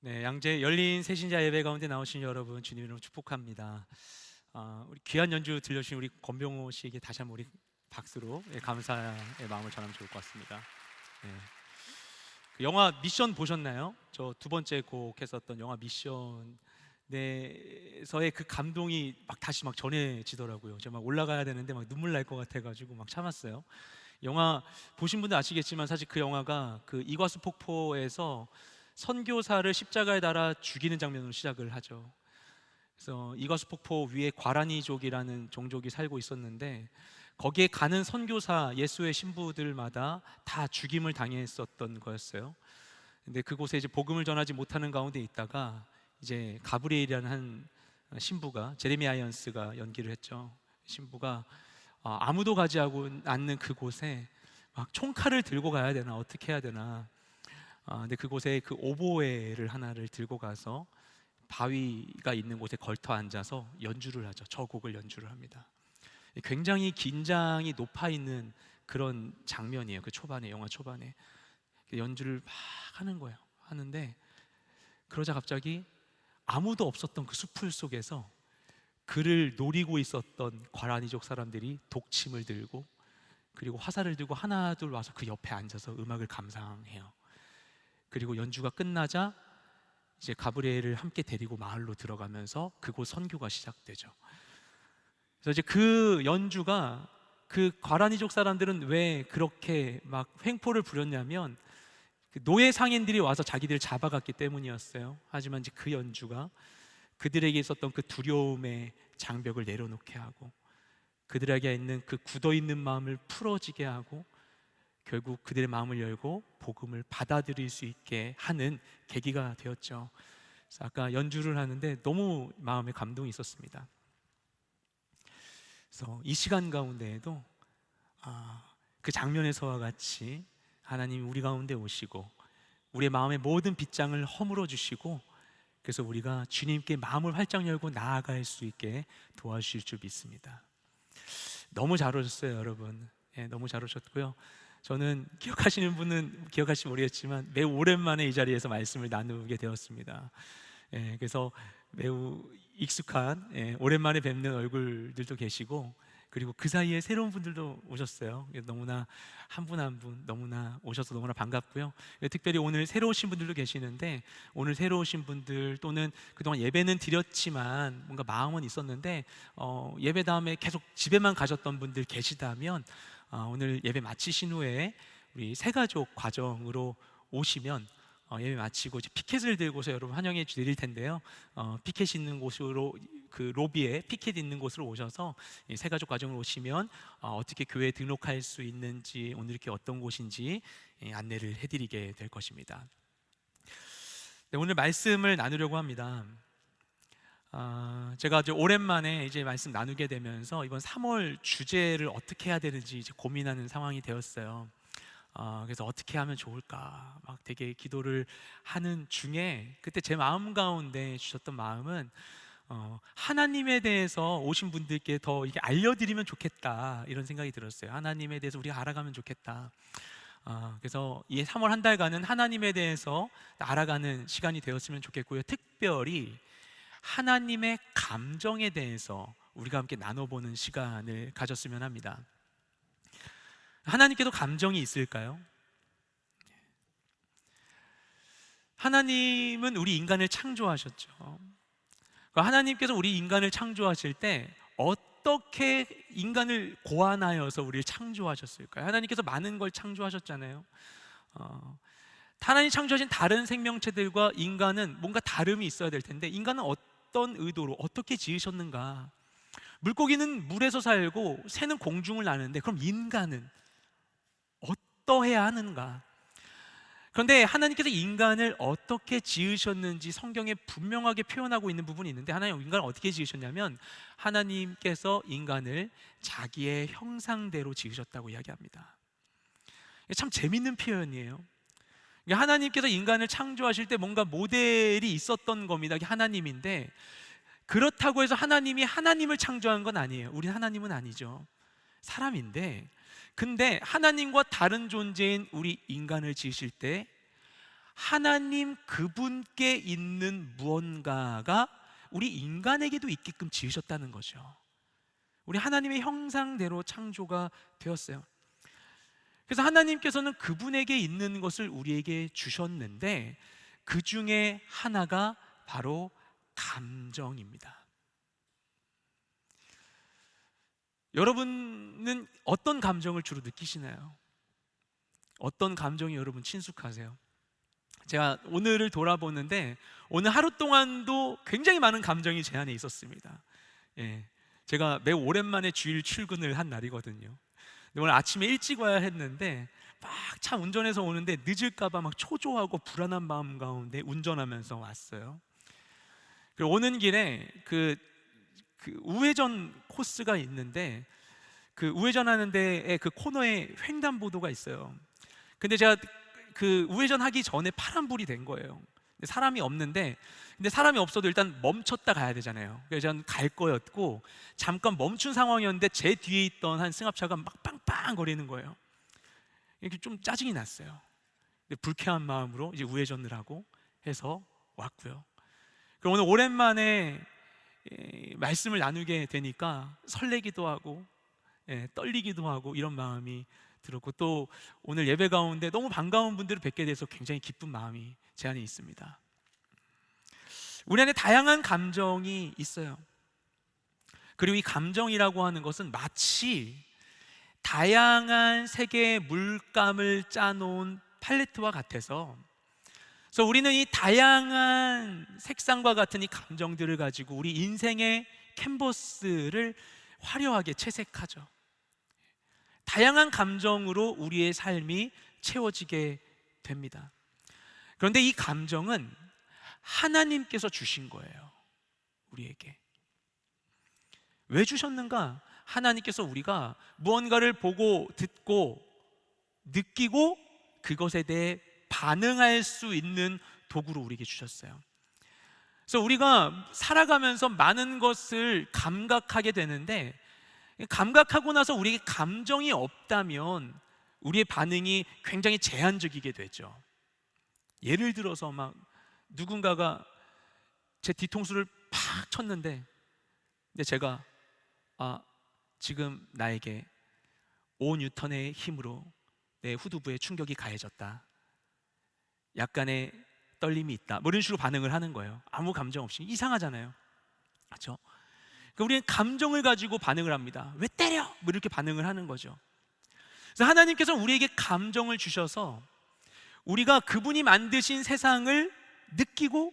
네, 양재 열린 새신자 예배 가운데 나오신 여러분 주님 이름으로 축복합니다. 우리 귀한 연주 들려주신 우리 권병호 씨에게 다시 한번 우리 박수로 감사의 마음을 전하면 좋을 것 같습니다. 네. 그 영화 미션 보셨나요? 저 두 번째 곡 했었던 영화 미션 내서의 그 감동이 막 다시 막 전해지더라고요. 제가 막 올라가야 되는데 막 눈물 날 것 같아가지고 막 참았어요. 영화 보신 분들 아시겠지만 사실 그 영화가 그 이과수 폭포에서 선교사를 십자가에 달아 죽이는 장면으로 시작을 하죠. 그래서 이과수 폭포 위에 과라니족이라는 종족이 살고 있었는데 거기에 가는 선교사 예수의 신부들마다 다 죽임을 당했었던 거였어요. 근데 그곳에 이제 복음을 전하지 못하는 가운데 있다가 이제 가브리엘이라는 한 신부가, 제레미 아이언스가 연기를 했죠. 신부가 아무도 가지 않는 그곳에 막 총칼을 들고 가야 되나 어떻게 해야 되나. 근데 그곳에 그 오보에를 하나를 들고 가서 바위가 있는 곳에 걸터 앉아서 연주를 하죠. 저 곡을 연주를 합니다. 굉장히 긴장이 높아 있는 그런 장면이에요. 그 초반에, 영화 초반에 연주를 막 하는 거예요. 하는데 그러자 갑자기 아무도 없었던 그 숲풀 속에서 그를 노리고 있었던 과라니족 사람들이 독침을 들고 그리고 화살을 들고 하나둘 와서 그 옆에 앉아서 음악을 감상해요. 그리고 연주가 끝나자 이제 가브리엘을 함께 데리고 마을로 들어가면서 그곳 선교가 시작되죠. 그래서 이제 그 연주가, 그 과라니족 사람들은 왜 그렇게 막 횡포를 부렸냐면 그 노예 상인들이 와서 자기들을 잡아갔기 때문이었어요. 하지만 이제 그 연주가 그들에게 있었던 그 두려움의 장벽을 내려놓게 하고 그들에게 있는 그 굳어있는 마음을 풀어지게 하고 결국 그들의 마음을 열고 복음을 받아들일 수 있게 하는 계기가 되었죠. 그래서 아까 연주를 하는데 너무 마음에 감동이 있었습니다. 그래서 이 시간 가운데에도 그 장면에서와 같이 하나님이 우리 가운데 오시고 우리의 마음의 모든 빗장을 허물어 주시고 그래서 우리가 주님께 마음을 활짝 열고 나아갈 수 있게 도와주실 줄 믿습니다. 너무 잘 오셨어요, 여러분. 너무 잘 오셨고요. 저는 기억하시는 분은 기억하실지 모르겠지만 매우 오랜만에 이 자리에서 말씀을 나누게 되었습니다. 그래서 매우 익숙한, 오랜만에 뵙는 얼굴들도 계시고 그리고 그 사이에 새로운 분들도 오셨어요. 너무나 한 분 한 분 너무나 오셔서 너무나 반갑고요. 특별히 오늘 새로 오신 분들도 계시는데 오늘 새로 오신 분들 또는 그동안 예배는 드렸지만 뭔가 마음은 있었는데 예배 다음에 계속 집에만 가셨던 분들 계시다면 오늘 예배 마치신 후에 우리 새가족 과정으로 오시면 예배 마치고 이제 피켓을 들고서 여러분 환영해 드릴 텐데요. 피켓 있는 곳으로 그 로비에 피켓 있는 곳으로 오셔서 새가족 과정으로 오시면 어떻게 교회에 등록할 수 있는지 오늘 이렇게 어떤 곳인지 안내를 해드리게 될 것입니다. 네, 오늘 말씀을 나누려고 합니다. 제가 이제 오랜만에 이제 말씀 나누게 되면서 이번 3월 주제를 어떻게 해야 되는지 이제 고민하는 상황이 되었어요. 그래서 어떻게 하면 좋을까 막 되게 기도를 하는 중에 그때 제 마음 가운데 주셨던 마음은 하나님에 대해서 오신 분들께 더 이게 알려드리면 좋겠다 이런 생각이 들었어요. 하나님에 대해서 우리가 알아가면 좋겠다. 그래서 이 3월 한 달간은 하나님에 대해서 알아가는 시간이 되었으면 좋겠고요. 특별히 하나님의 감정에 대해서 우리가 함께 나눠보는 시간을 가졌으면 합니다. 하나님께도 감정이 있을까요? 하나님은 우리 인간을 창조하셨죠. 하나님께서 우리 인간을 창조하실 때 어떻게 인간을 고안하여서 우리를 창조하셨을까요? 하나님께서 많은 걸 창조하셨잖아요. 하나님 창조하신 다른 생명체들과 인간은 뭔가 다름이 있어야 될 텐데 인간은 어떤 의도로 어떻게 지으셨는가? 물고기는 물에서 살고 새는 공중을 나는데 그럼 인간은 어떠해야 하는가? 그런데 하나님께서 인간을 어떻게 지으셨는지 성경에 분명하게 표현하고 있는 부분이 있는데 하나님 인간을 어떻게 지으셨냐면 하나님께서 인간을 자기의 형상대로 지으셨다고 이야기합니다. 참 재밌는 표현이에요. 하나님께서 인간을 창조하실 때 뭔가 모델이 있었던 겁니다. 하나님인데 그렇다고 해서 하나님이 하나님을 창조한 건 아니에요. 우리 하나님은 아니죠. 사람인데 근데 하나님과 다른 존재인 우리 인간을 지으실 때 하나님 그분께 있는 무언가가 우리 인간에게도 있게끔 지으셨다는 거죠. 우리 하나님의 형상대로 창조가 되었어요. 그래서 하나님께서는 그분에게 있는 것을 우리에게 주셨는데 그 중에 하나가 바로 감정입니다. 여러분은 어떤 감정을 주로 느끼시나요? 어떤 감정이 여러분 친숙하세요? 제가 오늘을 돌아보는데 오늘 하루 동안도 굉장히 많은 감정이 제 안에 있었습니다. 제가 매우 오랜만에 주일 출근을 한 날이거든요. 근데 오늘 아침에 일찍 와야 했는데 막 차 운전해서 오는데 늦을까봐 막 초조하고 불안한 마음 가운데 운전하면서 왔어요. 그리고 오는 길에 그 우회전 코스가 있는데 그 우회전하는 데에 그 코너에 횡단보도가 있어요. 근데 제가 그 우회전하기 전에 파란불이 된 거예요. 근데 사람이 없는데, 근데 사람이 없어도 일단 멈췄다 가야 되잖아요. 그래서 저는 갈 거였고 잠깐 멈춘 상황이었는데 제 뒤에 있던 한 승합차가 막 빵빵 거리는 거예요. 이렇게 좀 짜증이 났어요. 근데 불쾌한 마음으로 이제 우회전을 하고 해서 왔고요. 그리고 오늘 오랜만에 말씀을 나누게 되니까 설레기도 하고 떨리기도 하고 이런 마음이 들었고, 또 오늘 예배 가운데 너무 반가운 분들을 뵙게 돼서 굉장히 기쁜 마음이 제 안에 있습니다. 우리 안에 다양한 감정이 있어요. 그리고 이 감정이라고 하는 것은 마치 다양한 색의 물감을 짜놓은 팔레트와 같아서, 그래서 우리는 이 다양한 색상과 같은 이 감정들을 가지고 우리 인생의 캔버스를 화려하게 채색하죠. 다양한 감정으로 우리의 삶이 채워지게 됩니다. 그런데 이 감정은 하나님께서 주신 거예요. 우리에게. 왜 주셨는가? 하나님께서 우리가 무언가를 보고 듣고 느끼고 그것에 대해 반응할 수 있는 도구로 우리에게 주셨어요. 그래서 우리가 살아가면서 많은 것을 감각하게 되는데, 감각하고 나서 우리에게 감정이 없다면 우리의 반응이 굉장히 제한적이게 되죠. 예를 들어서 막 누군가가 제 뒤통수를 팍 쳤는데, 근데 제가 지금 나에게 5뉴턴의 힘으로 내 후두부에 충격이 가해졌다, 약간의 떨림이 있다, 뭐 이런 식으로 반응을 하는 거예요. 아무 감정 없이. 이상하잖아요. 그렇죠? 그러니까 우리는 감정을 가지고 반응을 합니다. 왜 때려? 뭐 이렇게 반응을 하는 거죠. 그래서 하나님께서 우리에게 감정을 주셔서 우리가 그분이 만드신 세상을 느끼고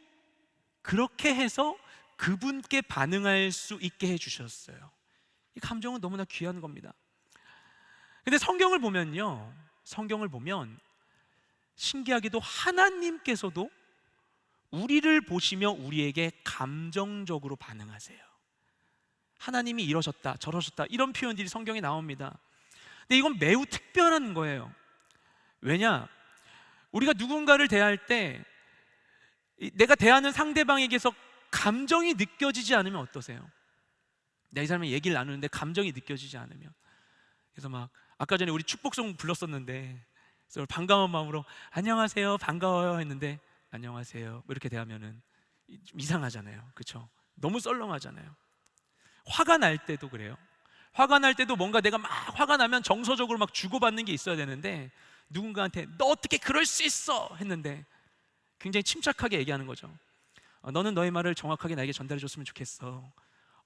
그렇게 해서 그분께 반응할 수 있게 해주셨어요. 이 감정은 너무나 귀한 겁니다. 근데 성경을 보면요, 성경을 보면 신기하게도 하나님께서도 우리를 보시며 우리에게 감정적으로 반응하세요. 하나님이 이러셨다 저러셨다 이런 표현들이 성경에 나옵니다. 근데 이건 매우 특별한 거예요. 왜냐? 우리가 누군가를 대할 때 내가 대하는 상대방에게서 감정이 느껴지지 않으면 어떠세요? 내가 이 사람의 얘기를 나누는데 감정이 느껴지지 않으면, 그래서 막 아까 전에 우리 축복송 불렀었는데 그래서 반가운 마음으로 안녕하세요 반가워요 했는데 안녕하세요 뭐 이렇게 대하면은 좀 이상하잖아요. 그렇죠? 너무 썰렁하잖아요. 화가 날 때도 그래요. 화가 날 때도 뭔가 내가 막 화가 나면 정서적으로 막 주고받는 게 있어야 되는데 누군가한테 너 어떻게 그럴 수 있어 했는데 굉장히 침착하게 얘기하는 거죠. 너는 너의 말을 정확하게 나에게 전달해 줬으면 좋겠어.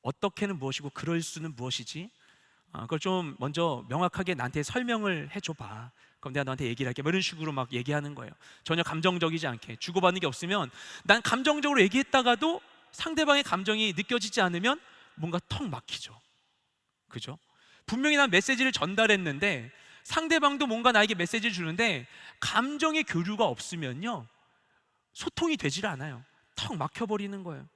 어떻게는 무엇이고 그럴 수는 무엇이지? 그걸 좀 먼저 명확하게 나한테 설명을 해줘봐. 그럼 내가 너한테 얘기를 할게. 뭐 이런 식으로 막 얘기하는 거예요. 전혀 감정적이지 않게. 주고받는 게 없으면, 난 감정적으로 얘기했다가도 상대방의 감정이 느껴지지 않으면 뭔가 턱 막히죠. 그죠? 분명히 난 메시지를 전달했는데 상대방도 뭔가 나에게 메시지를 주는데 감정의 교류가 없으면요, 소통이 되질 않아요. 턱 막혀버리는 거예요.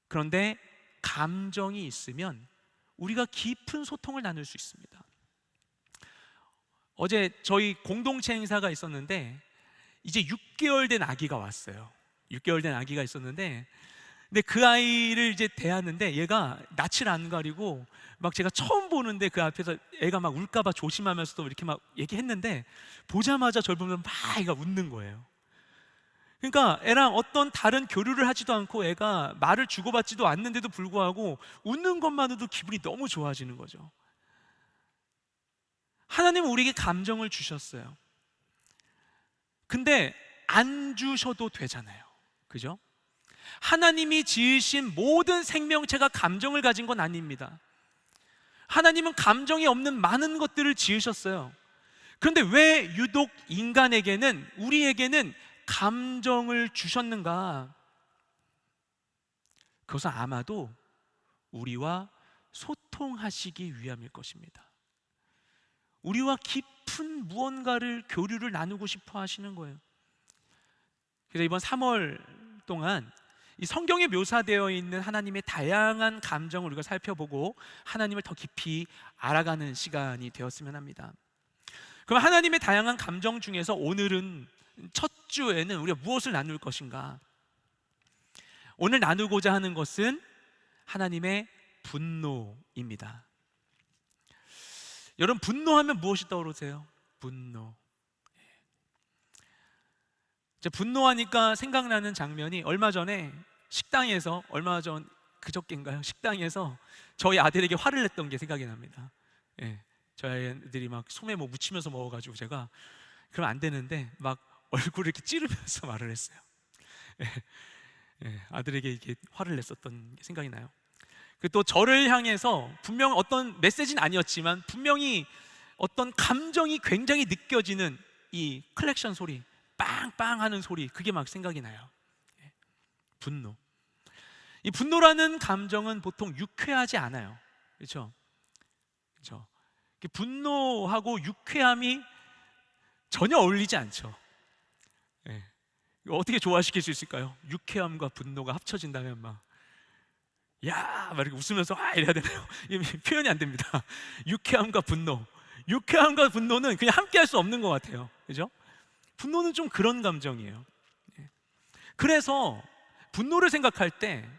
그런데 감정이 있으면 우리가 깊은 소통을 나눌 수 있습니다. 어제 저희 공동체 행사가 있었는데 이제 6개월 된 아기가 왔어요. 6개월 된 아기가 있었는데 근데 그 아이를 이제 대하는데 얘가 낯을 안 가리고 막 제가 처음 보는데 그 앞에서 애가 막 울까봐 조심하면서도 이렇게 막 얘기했는데 보자마자 저를 보면 막 애가 웃는 거예요. 그러니까 애랑 어떤 다른 교류를 하지도 않고 애가 말을 주고받지도 않는데도 불구하고 웃는 것만으로도 기분이 너무 좋아지는 거죠. 하나님은 우리에게 감정을 주셨어요. 근데 안 주셔도 되잖아요. 그죠? 하나님이 지으신 모든 생명체가 감정을 가진 건 아닙니다. 하나님은 감정이 없는 많은 것들을 지으셨어요. 그런데 왜 유독 인간에게는, 우리에게는 감정을 주셨는가? 그것은 아마도 우리와 소통하시기 위함일 것입니다. 우리와 깊은 무언가를, 교류를 나누고 싶어 하시는 거예요. 그래서 이번 3월 동안 이 성경에 묘사되어 있는 하나님의 다양한 감정을 우리가 살펴보고 하나님을 더 깊이 알아가는 시간이 되었으면 합니다. 그럼 하나님의 다양한 감정 중에서 오늘은 첫 주에는 우리가 무엇을 나눌 것인가? 오늘 나누고자 하는 것은 하나님의 분노입니다. 여러분, 분노하면 무엇이 떠오르세요? 분노. 분노하니까 생각나는 장면이 얼마 전에 식당에서, 그저께인가요? 식당에서 저희 아들에게 화를 냈던 게 생각이 납니다. 예, 저희 아들이 막 솜에 뭐 묻히면서 먹어가지고 제가 그러면 안 되는데 막 얼굴을 이렇게 찌르면서 말을 했어요. 예, 아들에게 이렇게 화를 냈었던 게 생각이 나요. 또 저를 향해서 분명 어떤 메시지는 아니었지만 분명히 어떤 감정이 굉장히 느껴지는 이 클렉션 소리, 빵빵 하는 소리, 그게 막 생각이 나요. 분노. 이 분노라는 감정은 보통 유쾌하지 않아요. 그렇죠? 그렇죠? 분노하고 유쾌함이 전혀 어울리지 않죠. 네. 어떻게 조화시킬 수 있을까요? 유쾌함과 분노가 합쳐진다면 막 이렇게 웃으면서 이래야 되나요? 표현이 안 됩니다. 유쾌함과 분노. 유쾌함과 분노는 그냥 함께 할 수 없는 것 같아요. 그죠? 분노는 좀 그런 감정이에요. 그래서 분노를 생각할 때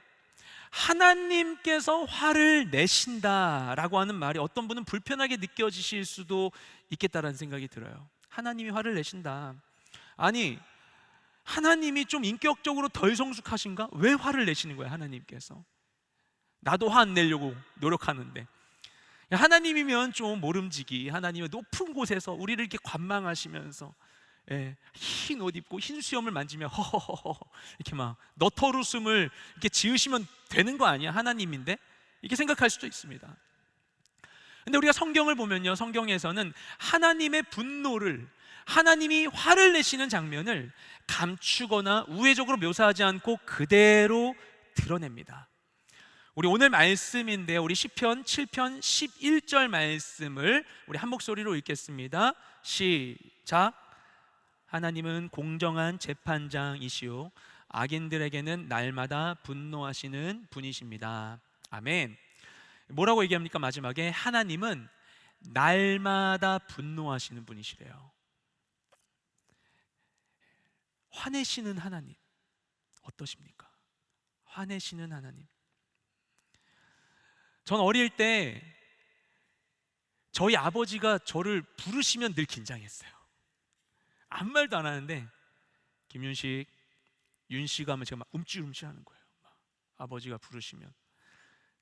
하나님께서 화를 내신다라고 하는 말이 어떤 분은 불편하게 느껴지실 수도 있겠다라는 생각이 들어요. 하나님이 화를 내신다. 아니, 하나님이 좀 인격적으로 덜 성숙하신가? 왜 화를 내시는 거예요, 하나님께서? 나도 화 안 내려고 노력하는데. 하나님이면 좀 모름지기, 하나님의 높은 곳에서 우리를 이렇게 관망하시면서 흰 옷 입고 흰 수염을 만지며 허허허허 이렇게 막 너털웃음을 이렇게 지으시면 되는 거 아니야? 하나님인데? 이렇게 생각할 수도 있습니다. 근데 우리가 성경을 보면요, 성경에서는 하나님의 분노를, 하나님이 화를 내시는 장면을 감추거나 우회적으로 묘사하지 않고 그대로 드러냅니다. 우리 오늘 말씀인데요, 우리 시편 7편 11절 말씀을 우리 한 목소리로 읽겠습니다. 시작. 하나님은 공정한 재판장이시오 악인들에게는 날마다 분노하시는 분이십니다. 아멘. 뭐라고 얘기합니까? 마지막에 하나님은 날마다 분노하시는 분이시래요. 화내시는 하나님 어떠십니까? 화내시는 하나님. 전 어릴 때 저희 아버지가 저를 부르시면 늘 긴장했어요. 아무 말도 안 하는데 김윤식, 윤씨가 하면 제가 막 움찔움찔 하는 거예요. 아버지가 부르시면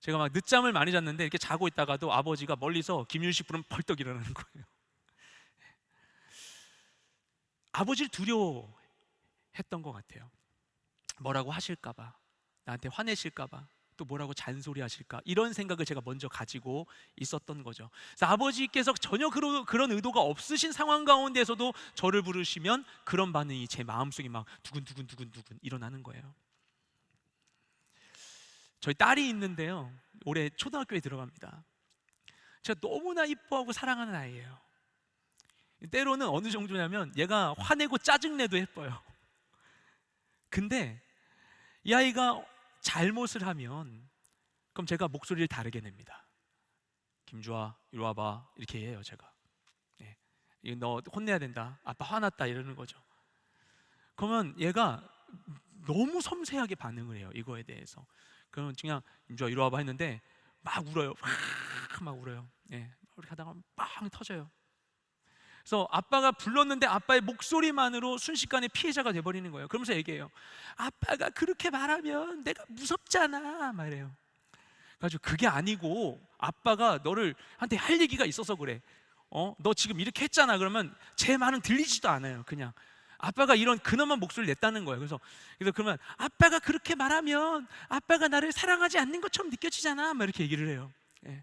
제가 막 늦잠을 많이 잤는데 이렇게 자고 있다가도 아버지가 멀리서 김윤식 부르면 벌떡 일어나는 거예요. 아버지를 두려워했던 것 같아요. 뭐라고 하실까봐, 나한테 화내실까봐, 또 뭐라고 잔소리하실까, 이런 생각을 제가 먼저 가지고 있었던 거죠. 그래서 아버지께서 전혀 그런 의도가 없으신 상황 가운데서도 저를 부르시면 그런 반응이 제 마음속에 막 두근두근 일어나는 거예요. 저희 딸이 있는데요, 올해 초등학교에 들어갑니다. 제가 너무나 이뻐하고 사랑하는 아이예요. 때로는 어느 정도냐면 얘가 화내고 짜증내도 예뻐요. 근데 이 아이가 잘못을 하면 그럼 제가 목소리를 다르게 냅니다. 김주아, 이리 와봐, 이렇게 해요. 제가 너 혼내야 된다, 아빠 화났다, 이러는 거죠. 그러면 얘가 너무 섬세하게 반응을 해요. 이거에 대해서. 그럼 그냥 인주야 이리 와봐 했는데 막 울어요. 막 울어요. 예, 이렇게 하다가 빵 터져요. 그래서 아빠가 불렀는데 아빠의 목소리만으로 순식간에 피해자가 돼버리는 거예요. 그러면서 얘기해요. 아빠가 그렇게 말하면 내가 무섭잖아 말해요. 그래가지고 그게 아니고 아빠가 너를 한테 할 얘기가 있어서 그래. 너 지금 이렇게 했잖아. 그러면 제 말은 들리지도 않아요. 그냥 아빠가 이런 근엄한 목소리를 냈다는 거예요. 그래서 그러면 아빠가 그렇게 말하면 아빠가 나를 사랑하지 않는 것처럼 느껴지잖아 막 이렇게 얘기를 해요. 예.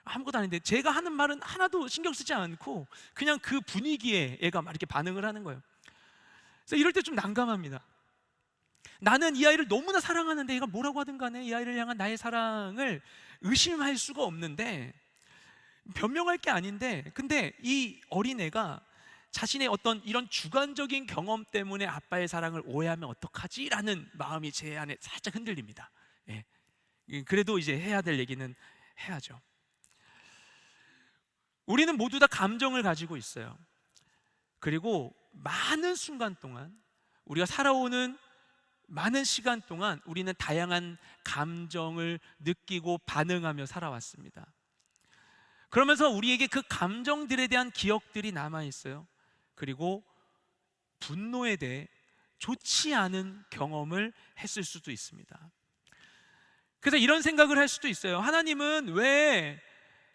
아무것도 아닌데 제가 하는 말은 하나도 신경 쓰지 않고 그냥 그 분위기에 얘가 막 이렇게 반응을 하는 거예요. 그래서 이럴 때 좀 난감합니다. 나는 이 아이를 너무나 사랑하는데 얘가 뭐라고 하든 간에 이 아이를 향한 나의 사랑을 의심할 수가 없는데, 변명할 게 아닌데, 근데 이 어린애가 자신의 어떤 이런 주관적인 경험 때문에 아빠의 사랑을 오해하면 어떡하지? 라는 마음이 제 안에 살짝 흔들립니다. 예. 그래도 이제 해야 될 얘기는 해야죠. 우리는 모두 다 감정을 가지고 있어요. 그리고 많은 순간 동안, 우리가 살아오는 많은 시간 동안 우리는 다양한 감정을 느끼고 반응하며 살아왔습니다. 그러면서 우리에게 그 감정들에 대한 기억들이 남아있어요. 그리고 분노에 대해 좋지 않은 경험을 했을 수도 있습니다. 그래서 이런 생각을 할 수도 있어요. 하나님은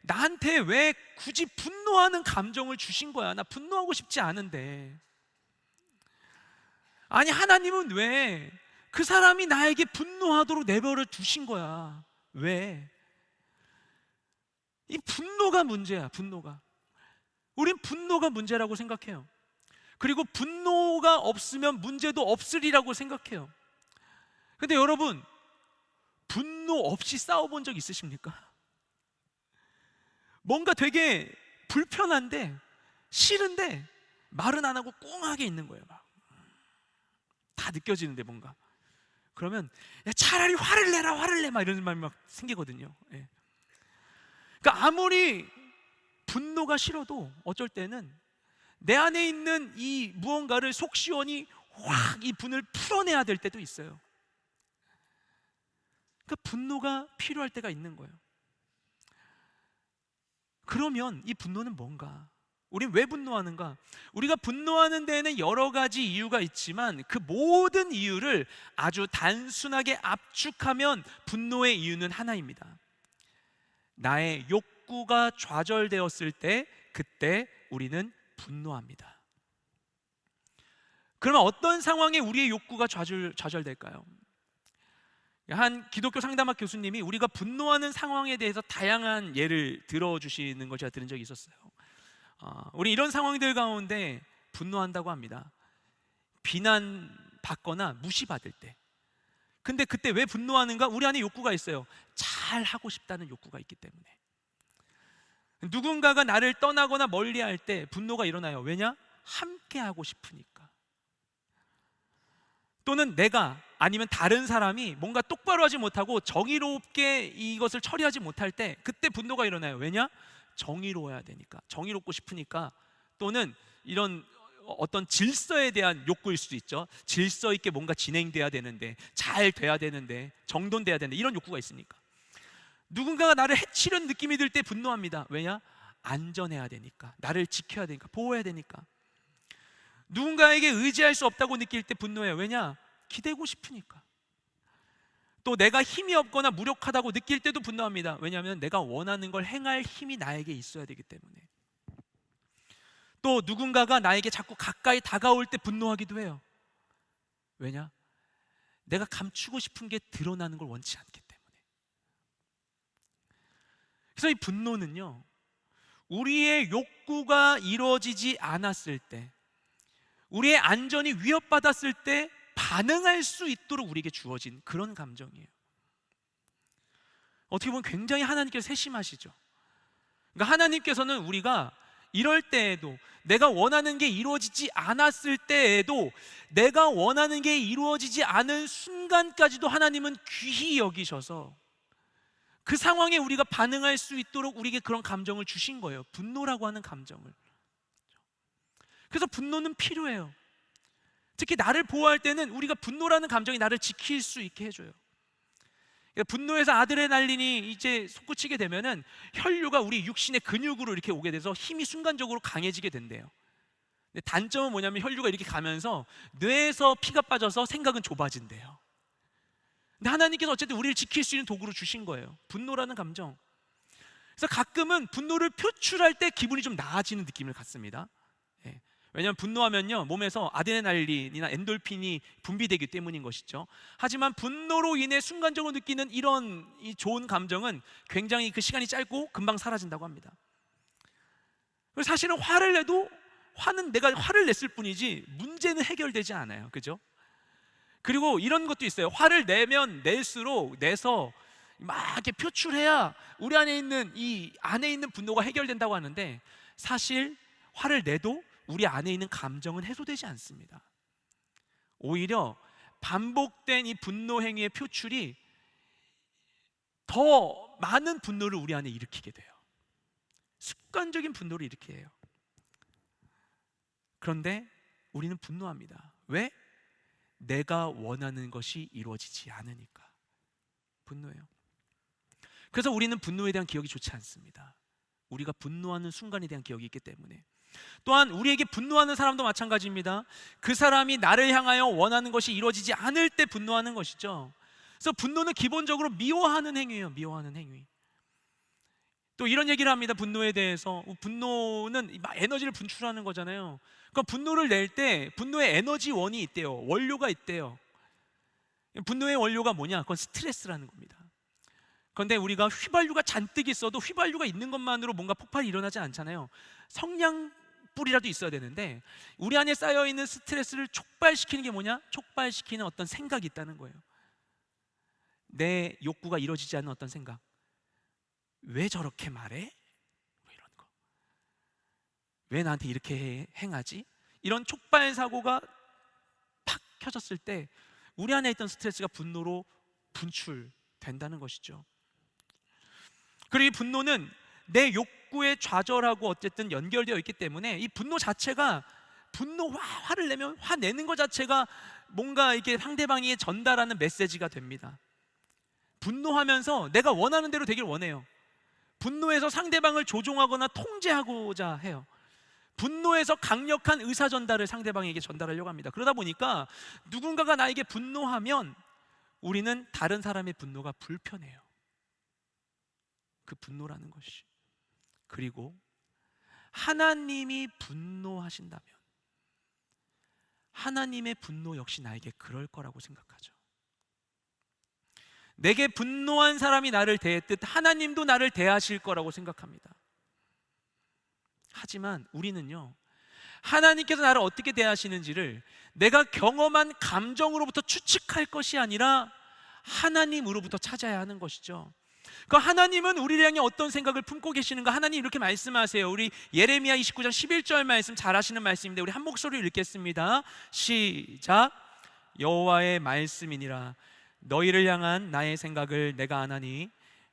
나한테 왜 굳이 분노하는 감정을 주신 거야? 나 분노하고 싶지 않은데. 아니, 하나님은 왜 그 사람이 나에게 분노하도록 내버려 두신 거야? 왜? 이 분노가 문제야. 분노가. 우린 분노가 문제라고 생각해요. 그리고 분노가 없으면 문제도 없으리라고 생각해요. 근데 여러분, 분노 없이 싸워본 적 있으십니까? 뭔가 되게 불편한데, 싫은데 말은 안 하고 꽁하게 있는 거예요. 막. 다 느껴지는데 뭔가. 그러면 야, 차라리 화를 내라, 화를 내, 막 이런 말이 막 생기거든요. 예. 그러니까 아무리 분노가 싫어도 어쩔 때는 내 안에 있는 이 무언가를 속 시원히 확 이 분을 풀어내야 될 때도 있어요. 그러니까 분노가 필요할 때가 있는 거예요. 그러면 이 분노는 뭔가? 우린 왜 분노하는가? 우리가 분노하는 데에는 여러 가지 이유가 있지만 그 모든 이유를 아주 단순하게 압축하면 분노의 이유는 하나입니다. 나의 욕구가 좌절되었을 때, 그때 우리는 분노합니다. 그러면 어떤 상황에 우리의 욕구가 좌절될까요? 한 기독교 상담학 교수님이 우리가 분노하는 상황에 대해서 다양한 예를 들어주시는 걸 제가 들은 적이 있었어요. 우리 이런 상황들 가운데 분노한다고 합니다. 비난받거나 무시받을 때. 근데 그때 왜 분노하는가? 우리 안에 욕구가 있어요. 잘 하고 싶다는 욕구가 있기 때문에. 누군가가 나를 떠나거나 멀리할 때 분노가 일어나요. 왜냐? 함께 하고 싶으니까. 또는 내가 아니면 다른 사람이 뭔가 똑바로 하지 못하고 정의롭게 이것을 처리하지 못할 때 그때 분노가 일어나요. 왜냐? 정의로워야 되니까, 정의롭고 싶으니까. 또는 이런 어떤 질서에 대한 욕구일 수도 있죠. 질서 있게 뭔가 진행돼야 되는데, 잘 돼야 되는데, 정돈돼야 되는데, 이런 욕구가 있으니까. 누군가가 나를 해치려는 느낌이 들 때 분노합니다. 왜냐? 안전해야 되니까, 나를 지켜야 되니까, 보호해야 되니까. 누군가에게 의지할 수 없다고 느낄 때 분노해요. 왜냐? 기대고 싶으니까. 또 내가 힘이 없거나 무력하다고 느낄 때도 분노합니다. 왜냐하면 내가 원하는 걸 행할 힘이 나에게 있어야 되기 때문에. 또 누군가가 나에게 자꾸 가까이 다가올 때 분노하기도 해요. 왜냐? 내가 감추고 싶은 게 드러나는 걸 원치 않기 때문에. 그래서 이 분노는요, 우리의 욕구가 이루어지지 않았을 때, 우리의 안전이 위협받았을 때 반응할 수 있도록 우리에게 주어진 그런 감정이에요. 어떻게 보면 굉장히 하나님께서 세심하시죠. 그러니까 하나님께서는 우리가 이럴 때에도, 내가 원하는 게 이루어지지 않았을 때에도, 내가 원하는 게 이루어지지 않은 순간까지도 하나님은 귀히 여기셔서 그 상황에 우리가 반응할 수 있도록 우리에게 그런 감정을 주신 거예요. 분노라고 하는 감정을. 그래서 분노는 필요해요. 특히 나를 보호할 때는 우리가 분노라는 감정이 나를 지킬 수 있게 해줘요. 그러니까 분노에서 아드레날린이 이제 솟구치게 되면은 혈류가 우리 육신의 근육으로 이렇게 오게 돼서 힘이 순간적으로 강해지게 된대요. 근데 단점은 뭐냐면 혈류가 이렇게 가면서 뇌에서 피가 빠져서 생각은 좁아진대요. 근데 하나님께서 어쨌든 우리를 지킬 수 있는 도구로 주신 거예요. 분노라는 감정. 그래서 가끔은 분노를 표출할 때 기분이 좀 나아지는 느낌을 갖습니다. 예. 왜냐하면 분노하면요 몸에서 아드레날린이나 엔돌핀이 분비되기 때문인 것이죠. 하지만 분노로 인해 순간적으로 느끼는 이런 이 좋은 감정은 굉장히 그 시간이 짧고 금방 사라진다고 합니다. 그래서 사실은 화를 내도 화는 내가 화를 냈을 뿐이지 문제는 해결되지 않아요. 그죠? 그리고 이런 것도 있어요. 화를 내면 낼수록 내서 막 이렇게 표출해야 우리 안에 있는 분노가 해결된다고 하는데, 사실 화를 내도 우리 안에 있는 감정은 해소되지 않습니다. 오히려 반복된 이 분노 행위의 표출이 더 많은 분노를 우리 안에 일으키게 돼요. 습관적인 분노를 일으키게 해요. 그런데 우리는 분노합니다. 왜? 내가 원하는 것이 이루어지지 않으니까 분노해요. 그래서 우리는 분노에 대한 기억이 좋지 않습니다. 우리가 분노하는 순간에 대한 기억이 있기 때문에. 또한 우리에게 분노하는 사람도 마찬가지입니다. 그 사람이 나를 향하여 원하는 것이 이루어지지 않을 때 분노하는 것이죠. 그래서 분노는 기본적으로 미워하는 행위예요. 미워하는 행위. 또 이런 얘기를 합니다. 분노에 대해서. 분노는 에너지를 분출하는 거잖아요. 그러니까 분노를 낼 때 분노의 에너지원이 있대요. 원료가 있대요. 분노의 원료가 뭐냐? 그건 스트레스라는 겁니다. 그런데 우리가 휘발유가 잔뜩 있어도 휘발유가 있는 것만으로 뭔가 폭발이 일어나지 않잖아요. 성냥불이라도 있어야 되는데 우리 안에 쌓여있는 스트레스를 촉발시키는 게 뭐냐? 촉발시키는 어떤 생각이 있다는 거예요. 내 욕구가 이루어지지 않는 어떤 생각. 왜 저렇게 말해? 뭐 이런 거. 왜 나한테 이렇게 행하지? 이런 촉발 사고가 팍 켜졌을 때 우리 안에 있던 스트레스가 분노로 분출된다는 것이죠. 그리고 이 분노는 내 욕구에 좌절하고 어쨌든 연결되어 있기 때문에 이 분노 자체가 화를 내면 화내는 것 자체가 뭔가 이렇게 상대방에게 전달하는 메시지가 됩니다. 분노하면서 내가 원하는 대로 되길 원해요. 분노해서 상대방을 조종하거나 통제하고자 해요. 분노해서 강력한 의사 전달을 상대방에게 전달하려고 합니다. 그러다 보니까 누군가가 나에게 분노하면 우리는 다른 사람의 분노가 불편해요. 그 분노라는 것이. 그리고 하나님이 분노하신다면 하나님의 분노 역시 나에게 그럴 거라고 생각하죠. 내게 분노한 사람이 나를 대했듯 하나님도 나를 대하실 거라고 생각합니다. 하지만 우리는요, 하나님께서 나를 어떻게 대하시는지를 내가 경험한 감정으로부터 추측할 것이 아니라 하나님으로부터 찾아야 하는 것이죠. 그러니까 하나님은 우리를 향해 어떤 생각을 품고 계시는가? 하나님 이렇게 말씀하세요. 우리 예레미야 29장 11절 말씀 잘 아시는 말씀인데 우리 한 목소리로 읽겠습니다. 시작. 여호와의 말씀이니라. 너희를 향한 나의 생각을 내가 아나니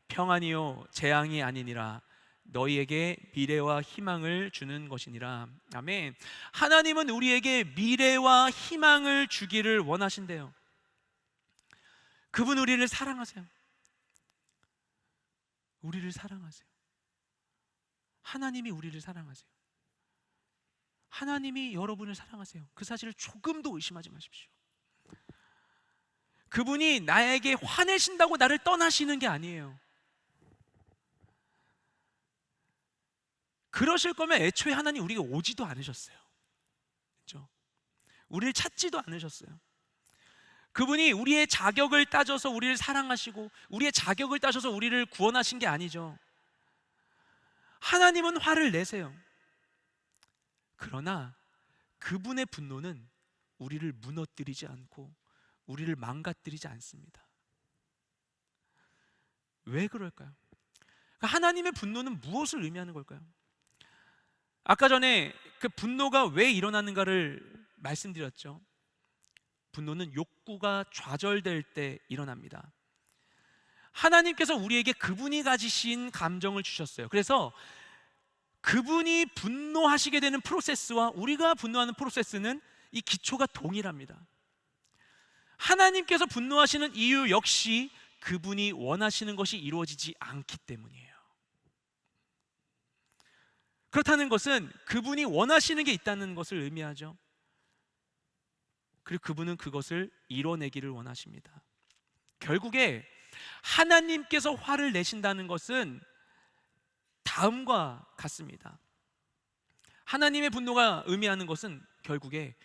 평안이요 재앙이 아니니라. 너희에게 미래와 희망을 주는 것이니라. 아멘. 하나님은 우리에게 미래와 희망을 주기를 원하신대요. 그분 우리를 사랑하세요. 우리를 사랑하세요. 하나님이 우리를 사랑하세요. 하나님이 여러분을 사랑하세요. 그 사실을 조금도 의심하지 마십시오. 그분이 나에게 화내신다고 나를 떠나시는 게 아니에요. 그러실 거면 애초에 하나님 우리에게 오지도 않으셨어요. 그렇죠? 우리를 찾지도 않으셨어요. 그분이 우리의 자격을 따져서 우리를 사랑하시고 우리의 자격을 따져서 우리를 구원하신 게 아니죠. 하나님은 화를 내세요. 그러나 그분의 분노는 우리를 무너뜨리지 않고 우리를 망가뜨리지 않습니다. 왜 그럴까요? 하나님의 분노는 무엇을 의미하는 걸까요? 아까 전에 그 분노가 왜 일어나는가를 말씀드렸죠. 분노는 욕구가 좌절될 때 일어납니다. 하나님께서 우리에게 그분이 가지신 감정을 주셨어요. 그래서 그분이 분노하시게 되는 프로세스와 우리가 분노하는 프로세스는 이 기초가 동일합니다. 하나님께서 분노하시는 이유 역시 그분이 원하시는 것이 이루어지지 않기 때문이에요. 그렇다는 것은 그분이 원하시는 게 있다는 것을 의미하죠. 그리고 그분은 그것을 이뤄내기를 원하십니다. 결국에 하나님께서 화를 내신다는 것은 다음과 같습니다. 하나님의 분노가 의미하는 것은 결국에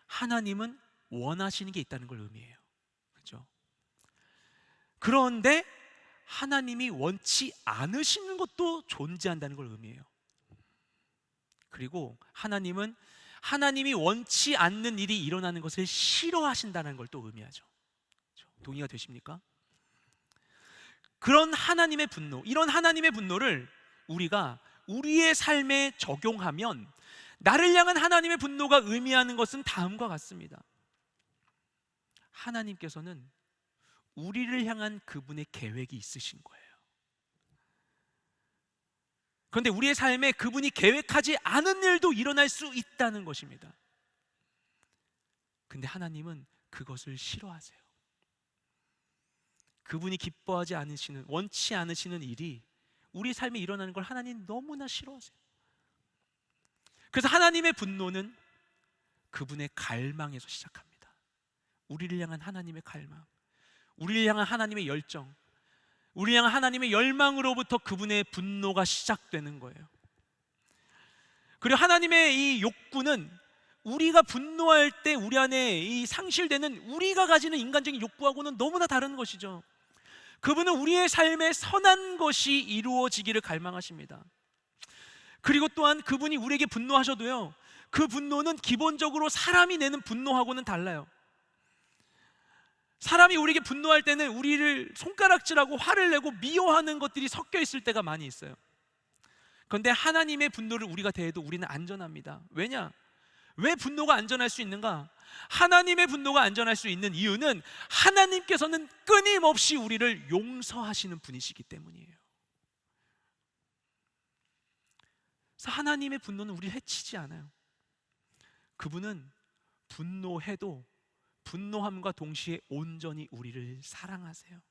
하나님은 원하시는 게 있다는 걸 의미해요. 그렇죠? 그런데 하나님이 원치 않으시는 것도 존재한다는 걸 의미해요. 그리고 하나님은 하나님이 원치 않는 일이 일어나는 것을 싫어하신다는 걸 또 의미하죠. 동의가 되십니까? 그런 하나님의 분노, 이런 하나님의 분노를 우리가 우리의 삶에 적용하면 나를 향한 하나님의 분노가 의미하는 것은 다음과 같습니다. 하나님께서는 우리를 향한 그분의 계획이 있으신 거예요. 그런데 우리의 삶에 그분이 계획하지 않은 일도 일어날 수 있다는 것입니다. 근데 하나님은 그것을 싫어하세요. 그분이 기뻐하지 않으시는, 원치 않으시는 일이 우리 삶에 일어나는 걸 하나님 너무나 싫어하세요. 그래서 하나님의 분노는 그분의 갈망에서 시작합니다. 우리를 향한 하나님의 갈망, 우리를 향한 하나님의 열정, 우리를 향한 하나님의 열망으로부터 그분의 분노가 시작되는 거예요. 그리고 하나님의 이 욕구는 우리가 분노할 때 우리 안에 이 상실되는 우리가 가지는 인간적인 욕구하고는 너무나 다른 것이죠. 그분은 우리의 삶에 선한 것이 이루어지기를 갈망하십니다. 그리고 또한 그분이 우리에게 분노하셔도요, 그 분노는 기본적으로 사람이 내는 분노하고는 달라요. 사람이 우리에게 분노할 때는 우리를 손가락질하고 화를 내고 미워하는 것들이 섞여 있을 때가 많이 있어요. 그런데 하나님의 분노를 우리가 대해도 우리는 안전합니다. 왜냐? 왜 분노가 안전할 수 있는가? 하나님의 분노가 안전할 수 있는 이유는 하나님께서는 끊임없이 우리를 용서하시는 분이시기 때문이에요. 그래서 하나님의 분노는 우리를 해치지 않아요. 그분은 분노해도 분노함과 동시에 온전히 우리를 사랑하세요.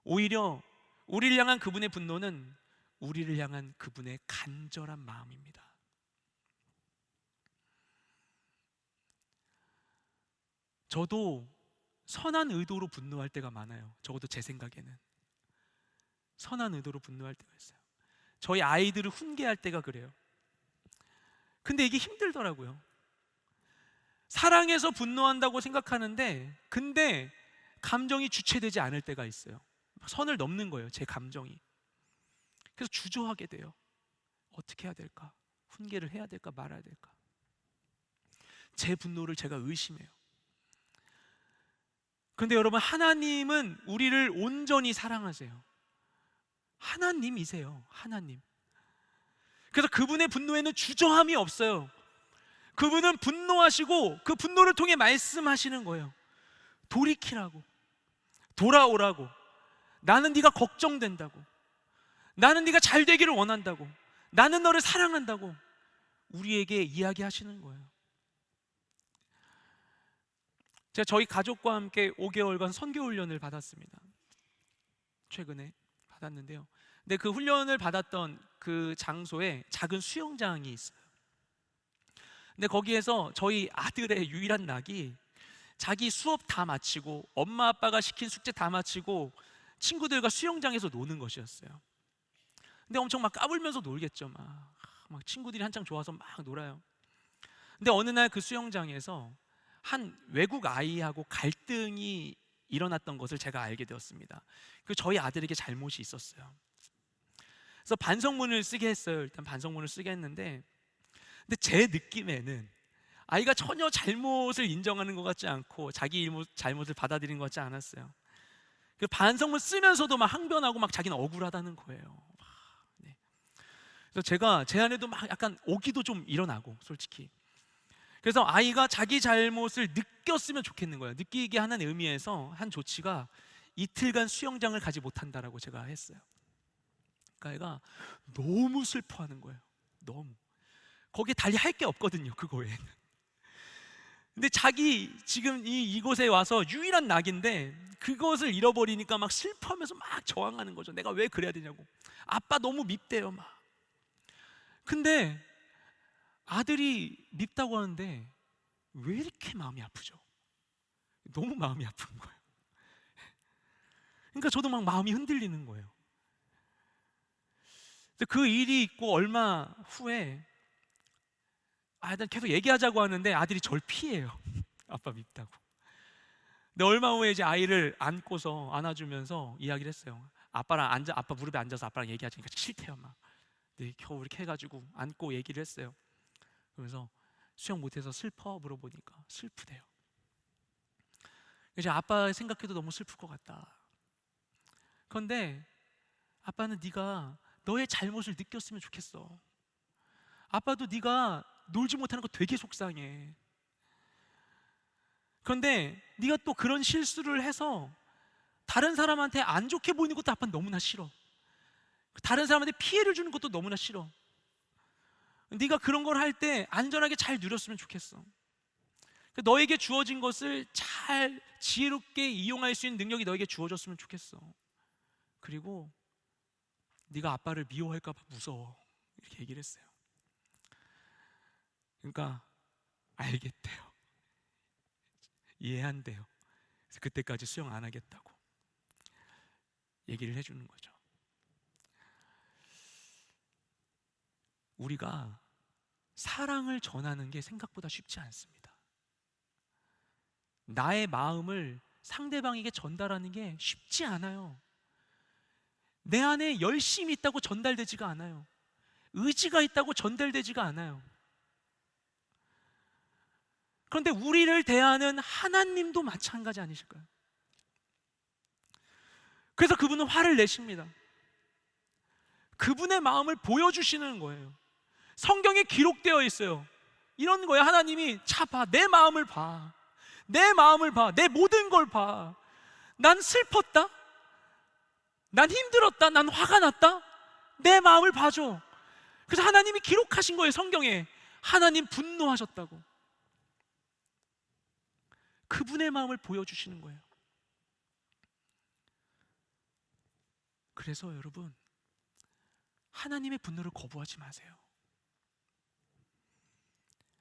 오히려 우리를 향한 그분의 분노는 우리를 향한 그분의 간절한 마음입니다. 저도 선한 의도로 분노할 때가 많아요. 적어도 제 생각에는 선한 의도로 분노할 때가 있어요. 저희 아이들을 훈계할 때가 그래요. 근데 이게 힘들더라고요. 사랑해서 분노한다고 생각하는데 근데 감정이 주체되지 않을 때가 있어요. 선을 넘는 거예요, 제 감정이. 그래서 주저하게 돼요. 어떻게 해야 될까? 훈계를 해야 될까 말아야 될까? 제 분노를 제가 의심해요. 그런데 여러분, 하나님은 우리를 온전히 사랑하세요. 하나님이세요. 하나님. 그래서 그분의 분노에는 주저함이 없어요. 그분은 분노하시고 그 분노를 통해 말씀하시는 거예요. 돌이키라고, 돌아오라고, 나는 네가 걱정된다고, 나는 네가 잘 되기를 원한다고, 나는 너를 사랑한다고 우리에게 이야기하시는 거예요. 제가 저희 가족과 함께 5개월간 선교 훈련을 받았습니다. 최근에 받았는데요. 근데 그 훈련을 받았던 그 장소에 작은 수영장이 있어요. 근데 거기에서 저희 아들의 유일한 낙이 자기 수업 다 마치고 엄마 아빠가 시킨 숙제 다 마치고 친구들과 수영장에서 노는 것이었어요. 근데 엄청 막 까불면서 놀겠죠. 막 친구들이 한창 좋아서 막 놀아요. 근데 어느 날 그 수영장에서 한 외국 아이하고 갈등이 일어났던 것을 제가 알게 되었습니다. 그 저희 아들에게 잘못이 있었어요. 그래서 반성문을 쓰게 했어요. 일단 반성문을 쓰게 했는데, 근데 제 느낌에는 아이가 전혀 잘못을 인정하는 것 같지 않고 자기 잘못을 받아들이는 것 같지 않았어요. 그 반성문 쓰면서도 막 항변하고 막 자기는 억울하다는 거예요. 네. 그래서 제가 제 안에도 막 약간 오기도 좀 일어나고, 솔직히. 그래서 아이가 자기 잘못을 느꼈으면 좋겠는 거예요. 느끼게 하는 의미에서 한 조치가 이틀간 수영장을 가지 못한다라고 제가 했어요. 그러니까 애가 너무 슬퍼하는 거예요. 너무. 거기에 달리 할 게 없거든요, 그거 외에는. 근데 자기 지금 이곳에 와서 유일한 낙인데 그것을 잃어버리니까 막 슬퍼하면서 막 저항하는 거죠. 내가 왜 그래야 되냐고. 아빠 너무 밉대요 막. 근데 아들이 밉다고 하는데 왜 이렇게 마음이 아프죠? 너무 마음이 아픈 거예요. 그러니까 저도 막 마음이 흔들리는 거예요. 그 일이 있고 얼마 후에 아들 계속 얘기하자고 하는데 아들이 절 피해요. 아빠 밉다고. 근데 얼마 후에 이제 아이를 안고서 안아주면서 이야기를 했어요. 아빠 무릎에 앉아서 아빠랑 얘기하니까 싫대요 막. 근데 겨우 이렇게 해가지고 안고 얘기를 했어요. 그러면서 수영 못해서 슬퍼 물어보니까 슬프대요. 이제 아빠 생각해도 너무 슬플 것 같다. 그런데 아빠는 네가 너의 잘못을 느꼈으면 좋겠어. 아빠도 네가 놀지 못하는 거 되게 속상해. 그런데 네가 또 그런 실수를 해서 다른 사람한테 안 좋게 보이는 것도 아빠는 너무나 싫어. 다른 사람한테 피해를 주는 것도 너무나 싫어. 네가 그런 걸 할 때 안전하게 잘 누렸으면 좋겠어. 너에게 주어진 것을 잘 지혜롭게 이용할 수 있는 능력이 너에게 주어졌으면 좋겠어. 그리고 네가 아빠를 미워할까 봐 무서워. 이렇게 얘기를 했어요. 그러니까 알겠대요. 이해한대요. 그래서 그때까지 수영 안 하겠다고 얘기를 해주는 거죠. 우리가 사랑을 전하는 게 생각보다 쉽지 않습니다. 나의 마음을 상대방에게 전달하는 게 쉽지 않아요. 내 안에 열심이 있다고 전달되지가 않아요. 의지가 있다고 전달되지가 않아요. 그런데 우리를 대하는 하나님도 마찬가지 아니실까요? 그래서 그분은 화를 내십니다. 그분의 마음을 보여주시는 거예요. 성경에 기록되어 있어요. 이런 거예요. 하나님이 자 봐, 내 마음을 봐. 내 마음을 봐. 내 모든 걸 봐. 난 슬펐다. 난 힘들었다. 난 화가 났다. 내 마음을 봐줘. 그래서 하나님이 기록하신 거예요. 성경에. 하나님 분노하셨다고. 그분의 마음을 보여주시는 거예요. 그래서 여러분, 하나님의 분노를 거부하지 마세요.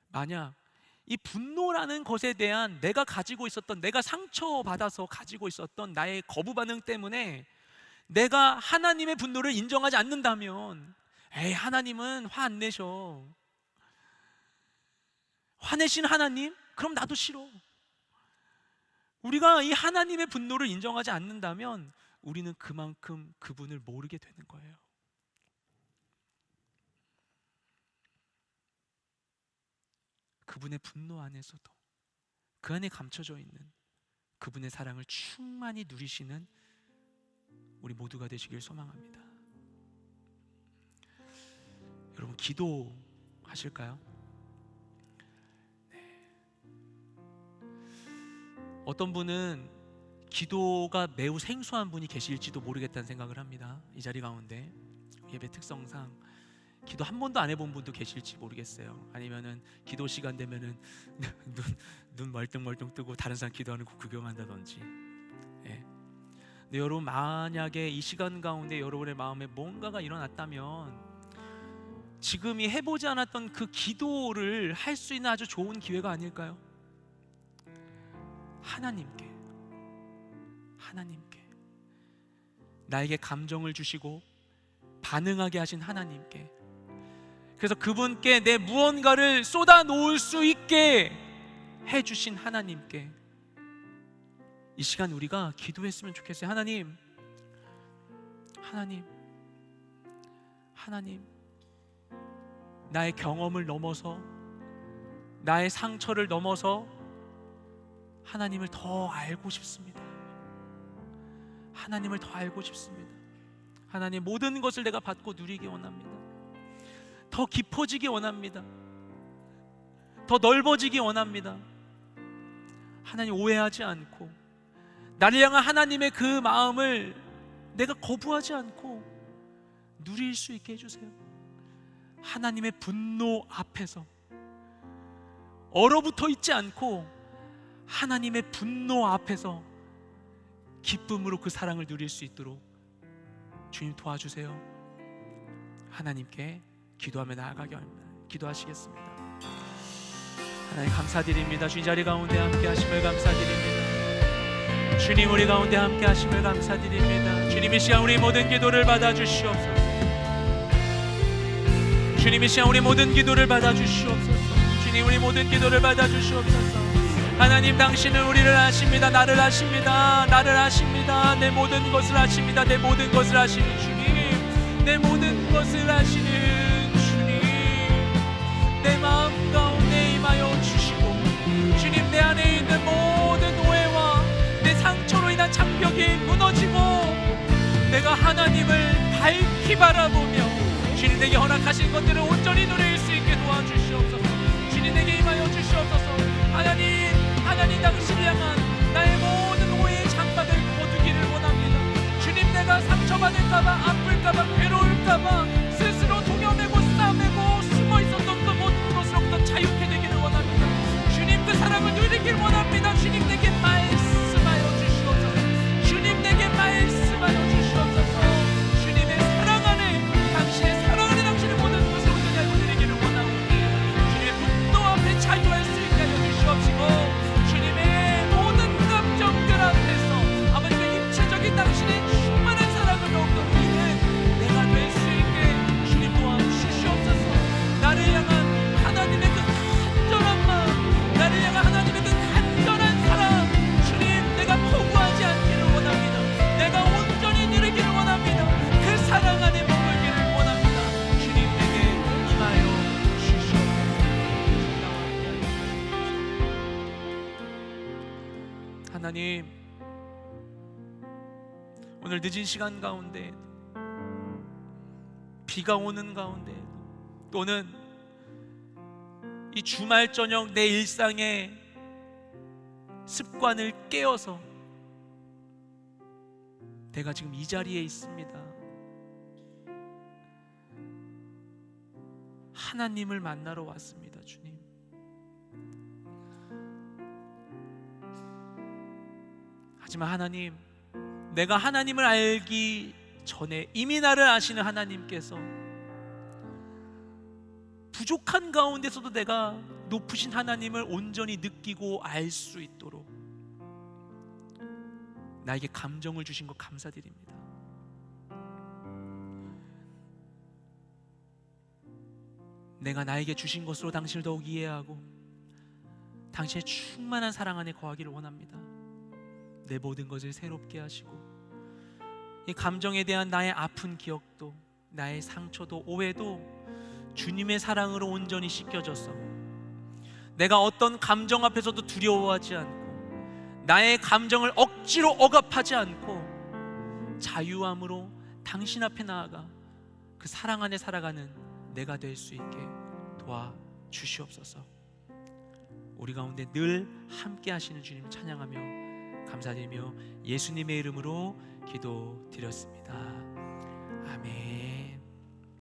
만약 이 분노라는 것에 대한 내가 가지고 있었던, 내가 상처받아서 가지고 있었던 나의 거부 반응 때문에 내가 하나님의 분노를 인정하지 않는다면, 에이, 하나님은 화 안 내셔. 화내신 하나님? 그럼 나도 싫어. 우리가 이 하나님의 분노를 인정하지 않는다면 우리는 그만큼 그분을 모르게 되는 거예요. 그분의 분노 안에서도 그 안에 감춰져 있는 그분의 사랑을 충만히 누리시는 우리 모두가 되시길 소망합니다. 여러분, 기도하실까요? 네. 어떤 분은 기도가 매우 생소한 분이 계실지도 모르겠다는 생각을 합니다. 이 자리 가운데 예배 특성상 기도 한 번도 안 해본 분도 계실지 모르겠어요. 아니면은 기도 시간 되면은 눈 멀뚱멀뚱 뜨고 다른 사람 기도하는 거 구경한다든지. 예. 근데 여러분, 만약에 이 시간 가운데 여러분의 마음에 뭔가가 일어났다면 지금이 해보지 않았던 그 기도를 할 수 있는 아주 좋은 기회가 아닐까요? 하나님께 나에게 감정을 주시고 반응하게 하신 하나님께, 그래서 그분께 내 무언가를 쏟아 놓을 수 있게 해주신 하나님께 이 시간 우리가 기도했으면 좋겠어요. 하나님, 나의 경험을 넘어서, 나의 상처를 넘어서 하나님을 더 알고 싶습니다. 하나님을 더 알고 싶습니다. 하나님, 모든 것을 내가 받고 누리기 원합니다. 더 깊어지기 원합니다. 더 넓어지기 원합니다. 하나님, 오해하지 않고 나를 향한 하나님의 그 마음을 내가 거부하지 않고 누릴 수 있게 해주세요. 하나님의 분노 앞에서 얼어붙어 있지 않고 하나님의 분노 앞에서 기쁨으로 그 사랑을 누릴 수 있도록 주님 도와주세요. 하나님께 기도하며 나아가게 합니다. 기도하시겠습니다. 하나님 감사드립니다. 주님 자리 가운데 함께 하심을 감사드립니다. 주님 우리 가운데 함께 하심을 감사드립니다. 주님 이 시간 우리 모든 기도를 받아주시옵소서. 주님 이 시간 우리 모든 기도를 받아주시옵소서. 주님 우리 모든 기도를 받아주시옵소서. 하나님 당신은 우리를 아십니다. 나를 아십니다. 나를 아십니다. 내 모든 것을 아십니다. 내 모든 것을 아시는 주님, 내 모든 것을 아시는 주님, 내 마음 가운데 임하여 주시고 주님 내 안에 있는 모든 오해와 내 상처로 인한 장벽이 무너지고 내가 하나님을 밝히 바라보며 주님 내게 허락하신 것들을 온전히 누릴 수 있게 도와주시옵소서. 주님 내게 임하여 주시옵소서. 하나님 당신을 향한 나의 모든 오해의 장막을 거두기를 원합니다. 주님 내가 상처받을까봐 아플까봐 괴로울까봐 스스로 동요매고 싸매고 숨어있었던 그 모든 것으로부터 자유케 되기를 원합니다. 주님 그 사랑을 누리길 원합니다. 주님 내게 말씀하여 주시옵소서. 주님 내게 말씀하여 주시옵소서. 주님의 사랑 안에 당신의 사랑 안에 당신의 모든 것을 온전히 알고 누리기를 원하오니 주님의 분노 앞에 자유할 수 있게 하여 주시옵시고 주님의 모든 감정들 앞에서 아버지의 입체적인 당신의 충만한 사랑을 더욱더 누리는 내가 될 수 있게 주님 도와주시옵소서. 나를 향한 하나님의 그 간절한 마음, 나를 향한 하나님의 그 간절한 사랑 주님 내가 포기하지 않기를 원합니다. 내가 온전히 누리기를 원합니다. 그 사랑 안에 머물기를 원합니다. 주님 내게 임하여 주시옵소서. 하나님 오늘 늦은 시간 가운데 비가 오는 가운데 또는 이 주말 저녁 내 일상의 습관을 깨어서 내가 지금 이 자리에 있습니다. 하나님을 만나러 왔습니다. 주님 하지만 하나님 내가 하나님을 알기 전에 이미 나를 아시는 하나님께서 부족한 가운데서도 내가 높으신 하나님을 온전히 느끼고 알 수 있도록 나에게 감정을 주신 것 감사드립니다. 내가 나에게 주신 것으로 당신을 더욱 이해하고 당신의 충만한 사랑 안에 거하기를 원합니다. 내 모든 것을 새롭게 하시고 이 감정에 대한 나의 아픈 기억도 나의 상처도 오해도 주님의 사랑으로 온전히 씻겨져서 내가 어떤 감정 앞에서도 두려워하지 않고 나의 감정을 억지로 억압하지 않고 자유함으로 당신 앞에 나아가 그 사랑 안에 살아가는 내가 될 수 있게 도와주시옵소서. 우리 가운데 늘 함께 하시는 주님을 찬양하며 감사드리며 예수님의 이름으로 기도드렸습니다. 아멘.